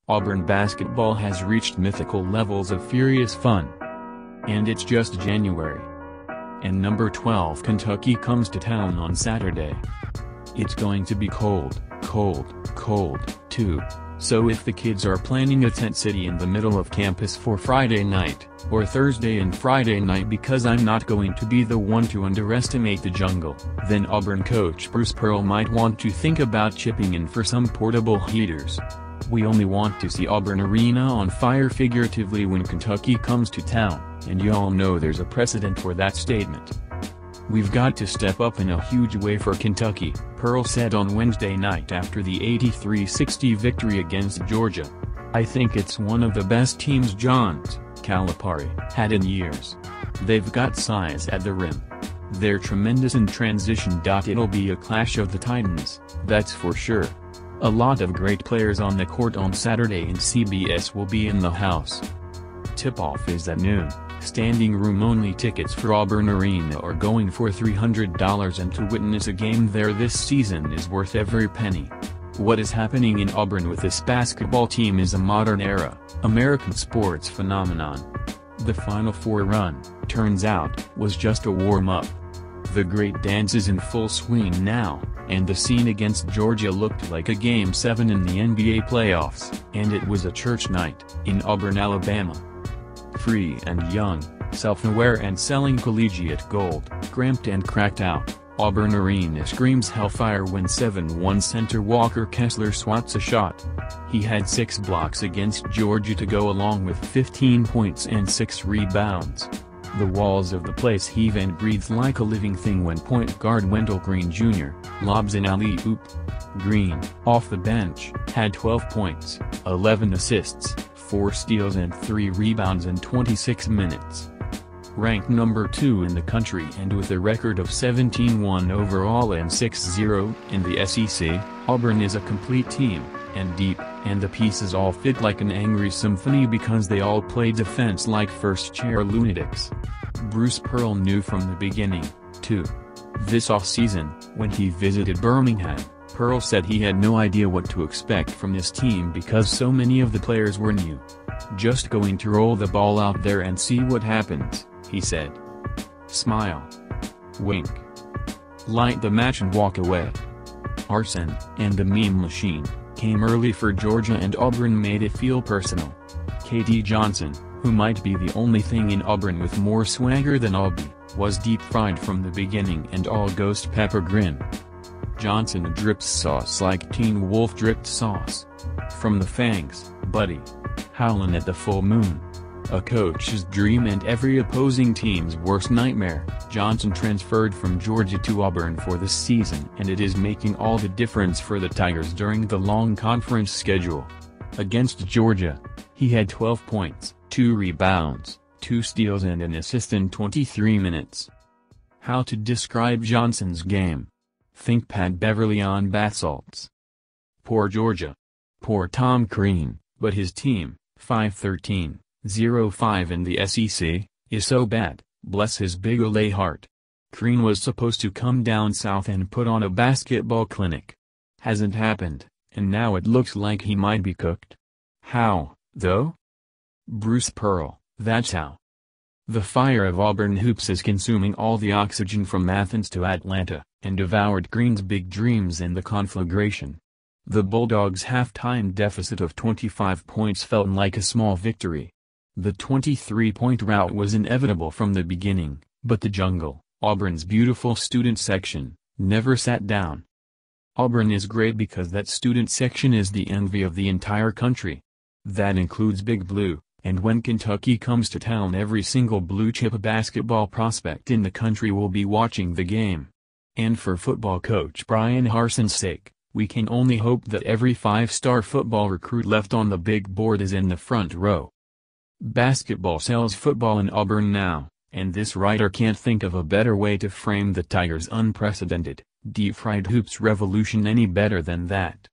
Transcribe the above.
Auburn basketball has reached mythical levels of furious fun. And it's just January. And number 12 Kentucky comes to town on Saturday. It's going to be cold, too. So if the kids are planning a tent city in the middle of campus for Friday night, or Thursday and Friday night because I'm not going to be the one to underestimate the jungle, then Auburn coach Bruce Pearl might want to think about chipping in for some portable heaters. We only want to see Auburn Arena on fire figuratively when Kentucky comes to town, and y'all know there's a precedent for that statement. We've got to step up in a huge way for Kentucky, Pearl said on Wednesday night after the 83-60 victory against Georgia. I think it's one of the best teams John's Calipari had in years. They've got size at the rim. They're tremendous in transition. It'll be a clash of the Titans, that's for sure. A lot of great players on the court on Saturday and CBS will be in the house. Tip-off is at noon. Standing room only tickets for Auburn Arena are going for $300, and to witness a game there this season is worth every penny. What is happening in Auburn with this basketball team is a modern-era, American sports phenomenon. The Final Four run, turns out, was just a warm-up. The great dance is in full swing now, and the scene against Georgia looked like a Game 7 in the NBA playoffs, and it was a church night, in Auburn, Alabama. Free and young, self-aware and selling collegiate gold, cramped and cracked out, Auburn Arena screams hellfire when 7-1 center Walker Kessler swats a shot. He had 6 blocks against Georgia to go along with 15 points and 6 rebounds. The walls of the place heave and breathe like a living thing when point guard Wendell Green Jr. lobs an alley-oop. Green, off the bench, had 12 points, 11 assists, 4 steals and 3 rebounds in 26 minutes. Ranked number 2 in the country and with a record of 17-1 overall and 6-0 in the SEC, Auburn is a complete team, and deep, and the pieces all fit like an angry symphony because they all play defense like first-chair lunatics. Bruce Pearl knew from the beginning, too. This offseason, when he visited Birmingham, Pearl said he had no idea what to expect from this team because so many of the players were new. Just going to roll the ball out there and see what happens, he said. Smile. Wink. Light the match and walk away. Arson, and the meme machine, came early for Georgia and Auburn made it feel personal. KD Johnson, who might be the only thing in Auburn with more swagger than Aubrey, was deep-fried from the beginning and all ghost pepper grin. Johnson drips sauce like Teen Wolf dripped sauce. From the fangs, buddy. Howlin' at the full moon. A coach's dream and every opposing team's worst nightmare, Johnson transferred from Georgia to Auburn for this season and it is making all the difference for the Tigers during the long conference schedule. Against Georgia, he had 12 points, 2 rebounds, 2 steals and an assist in 23 minutes. How to describe Johnson's game? Think Pat Beverly on bath salts. Poor Georgia. Poor Tom Crean, but his team, 5-13-0-5 in the SEC, is so bad, bless his big ole heart. Crean was supposed to come down south and put on a basketball clinic. Hasn't happened, and now it looks like he might be cooked. How, though? Bruce Pearl, that's how. The fire of Auburn hoops is consuming all the oxygen from Athens to Atlanta, and devoured Green's big dreams in the conflagration. The Bulldogs' halftime deficit of 25 points felt like a small victory. The 23-point rout was inevitable from the beginning, but the jungle, Auburn's beautiful student section, never sat down. Auburn is great because that student section is the envy of the entire country. That includes Big Blue. And when Kentucky comes to town, every single blue-chip basketball prospect in the country will be watching the game. And for football coach Brian Harsin's sake, we can only hope that every 5-star football recruit left on the big board is in the front row. Basketball sells football in Auburn now, and this writer can't think of a better way to frame the Tigers' unprecedented, deep-fried hoops revolution any better than that.